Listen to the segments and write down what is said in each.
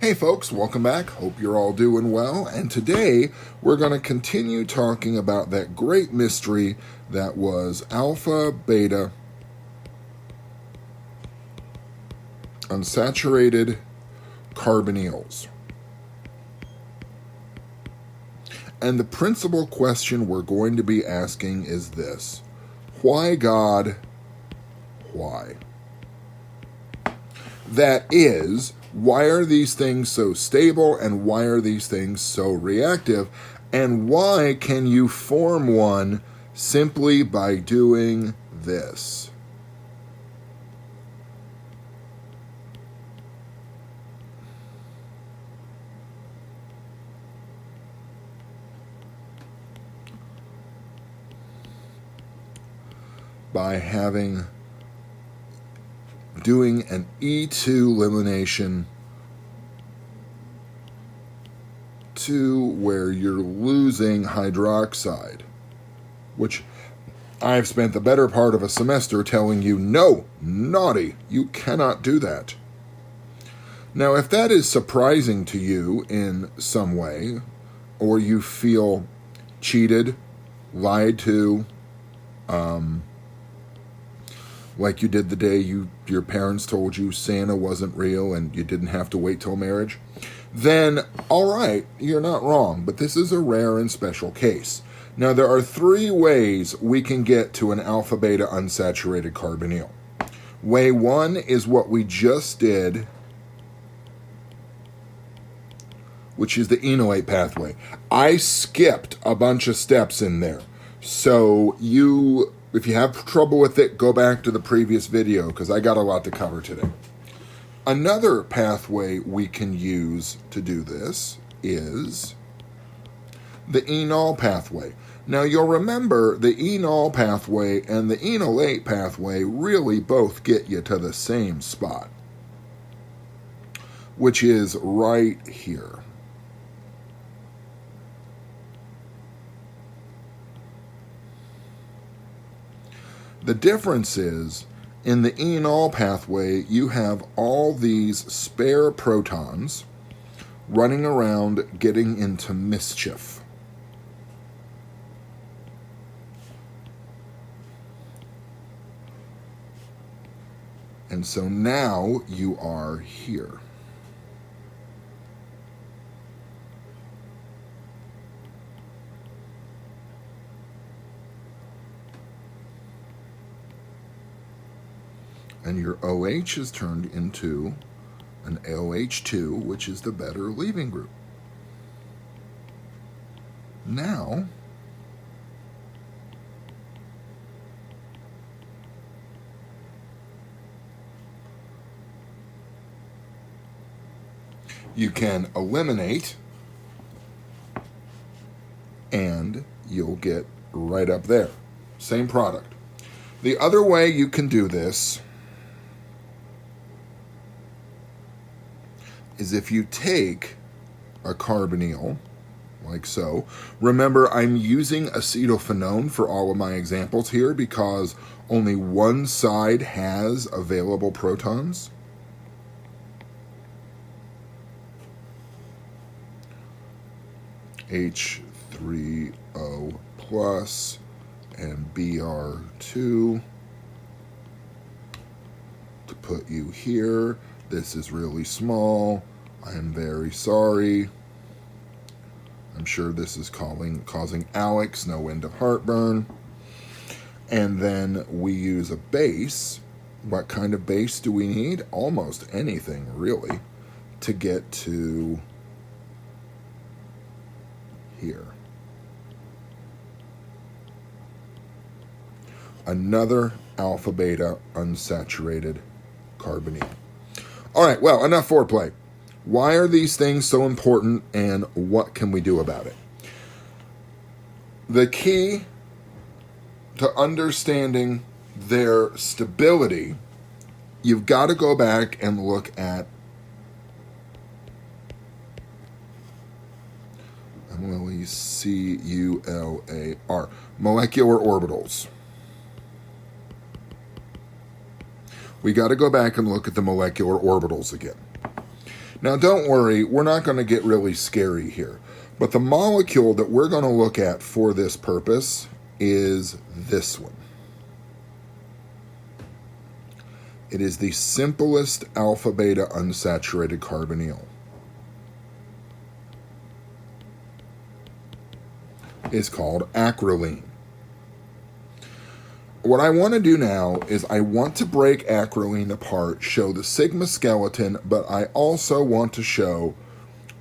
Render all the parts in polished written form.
Hey folks, welcome back. Hope you're all doing well. And today we're going to continue talking about that great mystery that was alpha, beta, unsaturated carbonyls. And the principal question we're going to be asking is this: why, God, why? That is, why are these things so stable and why are these things so reactive? And why can you form one simply by doing this? By doing an E2 elimination to where you're losing hydroxide, which I've spent the better part of a semester telling you, no, naughty, you cannot do that. Now, if that is surprising to you in some way, or you feel cheated, lied to, like you did the day your parents told you Santa wasn't real and you didn't have to wait till marriage, then all right, you're not wrong, but this is a rare and special case. Now, there are three ways we can get to an alpha-beta unsaturated carbonyl. Way one is what we just did, which is the enolate pathway. I skipped a bunch of steps in there. So if you have trouble with it, go back to the previous video because I got a lot to cover today. Another pathway we can use to do this is the enol pathway. Now, you'll remember the enol pathway and the enolate pathway really both get you to the same spot, which is right here. The difference is, in the enol pathway, you have all these spare protons running around getting into mischief. And so now you are here. And your OH is turned into an OH2, which is the better leaving group. Now, you can eliminate, and you'll get right up there. Same product. The other way you can do this is if you take a carbonyl, like so. Remember, I'm using acetophenone for all of my examples here because only one side has available protons. H3O plus and Br2 to put you here. This is really small. I am very sorry. I'm sure this is causing Alex no end of heartburn. And then we use a base. What kind of base do we need? Almost anything, really, to get to here. Another alpha-beta unsaturated carbonyl. All right, well, enough foreplay. Why are these things so important and what can we do about it? The key to understanding their stability, you've got to go back and look at MOLECULAR, molecular orbitals. We got to go back and look at the molecular orbitals again. Now don't worry, we're not going to get really scary here. But the molecule that we're going to look at for this purpose is this one. It is the simplest alpha-beta unsaturated carbonyl. It's called acrolein. What I want to do now is I want to break acrolein apart, show the sigma skeleton, but I also want to show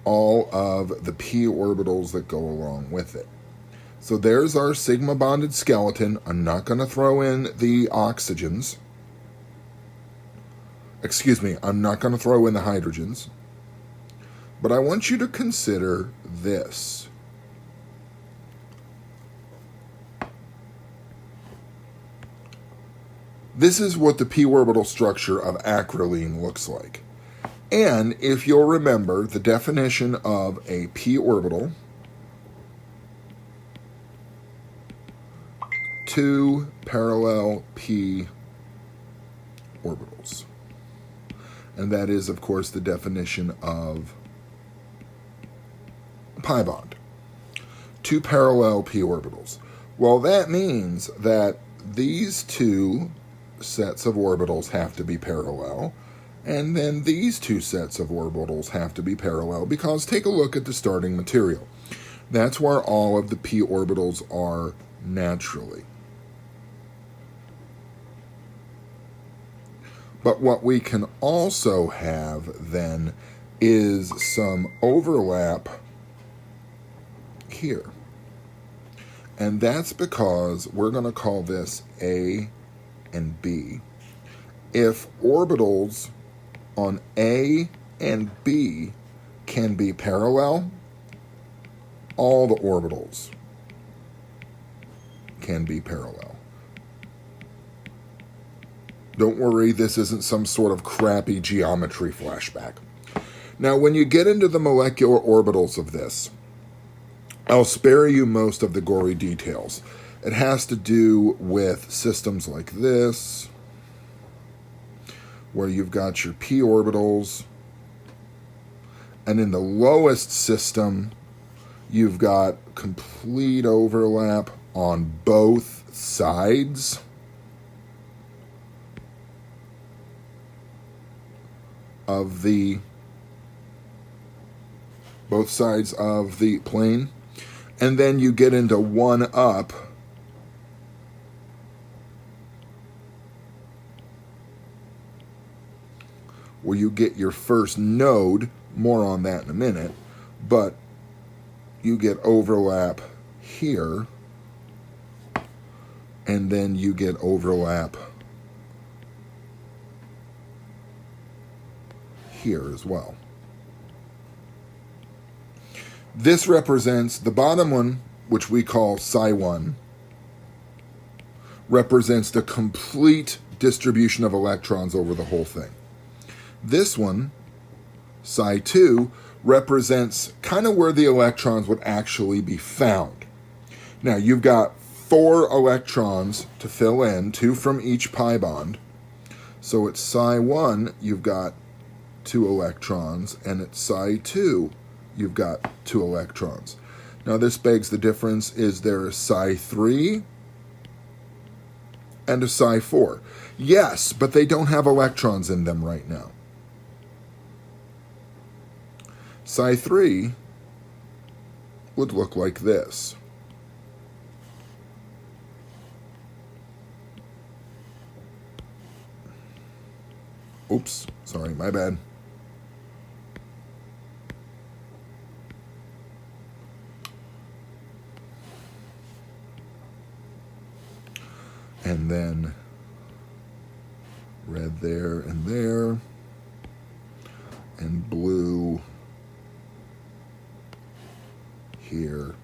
all of the p orbitals that go along with it. So there's our sigma bonded skeleton. I'm not going to throw in the oxygens. Excuse me, I'm not going to throw in the hydrogens. But I want you to consider this. This is what the p orbital structure of acrolein looks like. And if you'll remember the definition of a p orbital, 2 parallel p orbitals. And that is, of course, the definition of pi bond. 2 parallel p orbitals. Well, that means that these two sets of orbitals have to be parallel, and then these two sets of orbitals have to be parallel, because take a look at the starting material. That's where all of the p orbitals are naturally. But what we can also have then is some overlap here. And that's because we're going to call this A and B. If orbitals on A and B can be parallel, all the orbitals can be parallel. Don't worry, this isn't some sort of crappy geometry flashback. Now, when you get into the molecular orbitals of this, I'll spare you most of the gory details. It has to do with systems like this, where you've got your p orbitals, and in the lowest system, you've got complete overlap on both sides of the plane. And then you get into 1 up, where you get your first node. More on that in a minute. But you get overlap here, and then you get overlap here as well. This represents the bottom one, which we call psi 1, represents the complete distribution of electrons over the whole thing. This one, psi 2, represents kind of where the electrons would actually be found. Now, you've got 4 electrons to fill in, 2 from each pi bond. So at psi 1, you've got 2 electrons, and at psi 2, you've got 2 electrons. Now, this begs the difference. Is there a psi 3 and a psi 4? Yes, but they don't have electrons in them right now. Psi 3 would look like this. Oops, sorry, my bad. And then red there, and blue here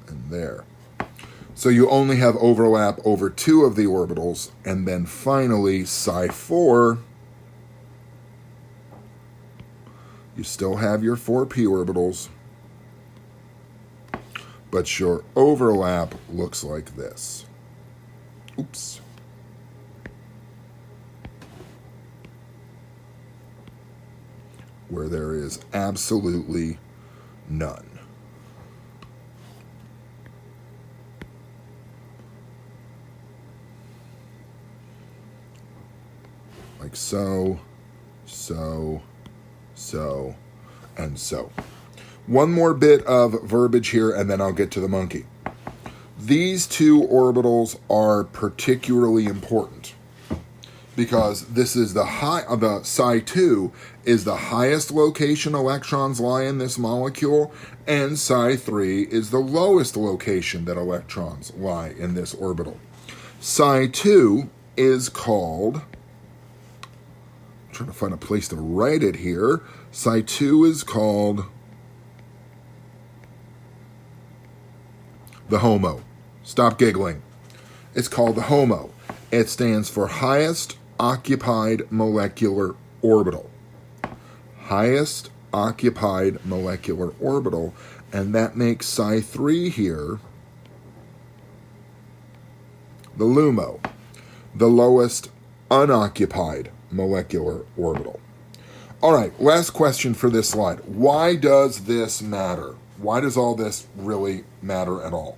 and there. So you only have overlap over 2 of the orbitals, and then finally psi 4, you still have your 4 p orbitals, but your overlap looks like this. Oops. where there is absolutely none. Like so, so, so, and so. One more bit of verbiage here, and then I'll get to the monkey. These two orbitals are particularly important because this is the psi2 is the highest location electrons lie in this molecule, and psi3 is the lowest location that electrons lie in this orbital. Psi2 is called, I'm trying to find a place to write it here, psi2 is called the HOMO. Stop giggling. It's called the HOMO. It stands for highest occupied molecular orbital. Highest occupied molecular orbital, and that makes psi3 here the LUMO, the lowest unoccupied molecular orbital. All right, last question for this slide. Why does this matter? Why does all this really matter at all?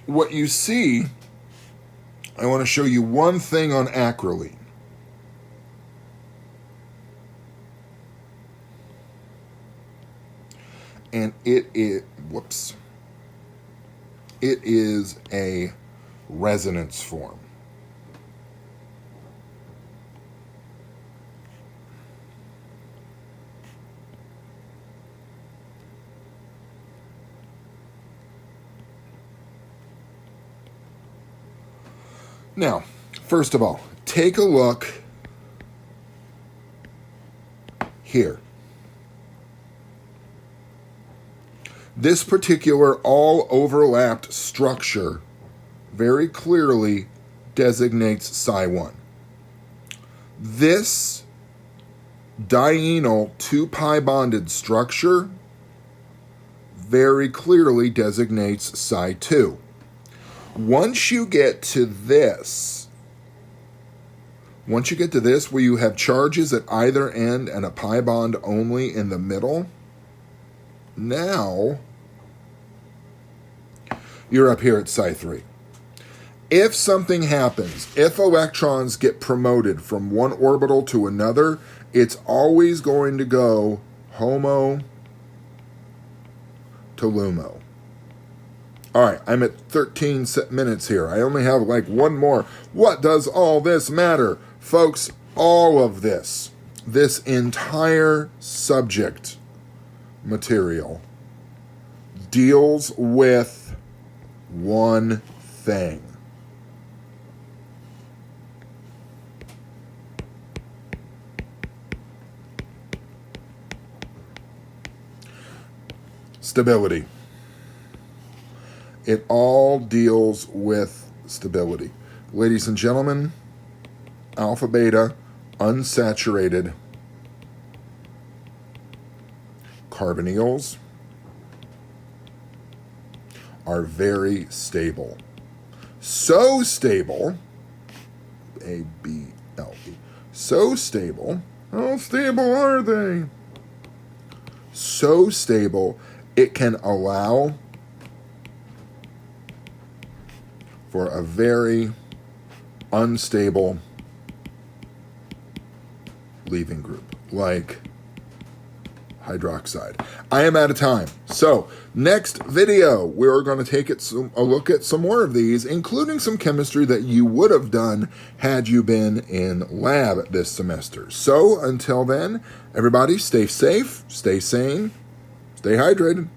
What you see, I want to show you one thing on acrolein. And it is a resonance form. Now, first of all, take a look here. This particular all overlapped structure very clearly designates psi1. This dienyl 2-pi bonded structure very clearly designates psi2. Once you get to this where you have charges at either end and a pi bond only in the middle, now you're up here at psi3. If something happens, if electrons get promoted from one orbital to another, it's always going to go HOMO to LUMO. All right, I'm at 13 minutes here. I only have like one more. What does all this matter? Folks, all of this entire subject material deals with one thing. Stability. It all deals with stability. Ladies and gentlemen, alpha beta unsaturated carbonyls are very stable. So stable, A-B-L-E, so stable, how stable are they? So stable, it can allow for a very unstable leaving group, like hydroxide. I am out of time. So, next video, we're going to take a look at some more of these, including some chemistry that you would have done had you been in lab this semester. So, until then, everybody stay safe, stay sane, stay hydrated.